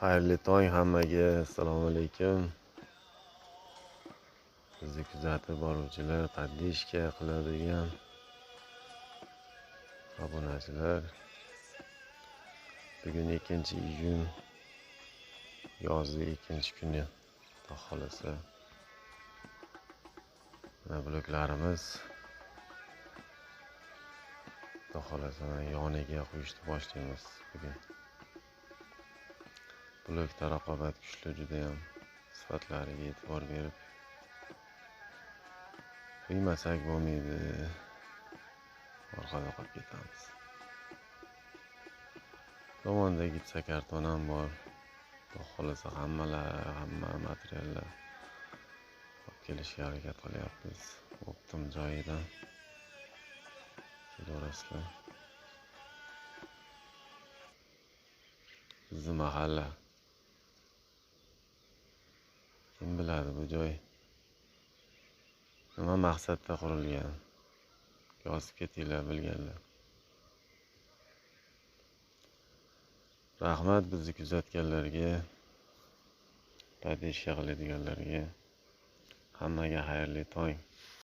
Xayrli tong hammaga. Assalomu alaykum. Bizni kuzatib boruvchilar, podpishka qiladigan obunachilar. Bugun 2-iyun, yozning 2-kuni. Xudo xolasa. Mana bloklarimiz Xudo xolasa yoniga qo'yishni boshlaymiz bugun. Blokda raqobat kuchli, juda ham sifatlariga e'tibor berib qo'ymasak bo'lmaydi. Orqada qolib ketamiz. Tomonda gipsa karton ham bor. Xudo xolasa hamma materiallar olib kelishga harakat qilyapmiz. Optim joyidan ko'rasizlar. Bizni mahalla. Kim biladi bu joy nima maqsadda qurilgan? Yozib ketinglar bilganlar. Rahmat bizni kuzatganlarga, podpishka qiladiganlarga. Hammaga xayrli tong.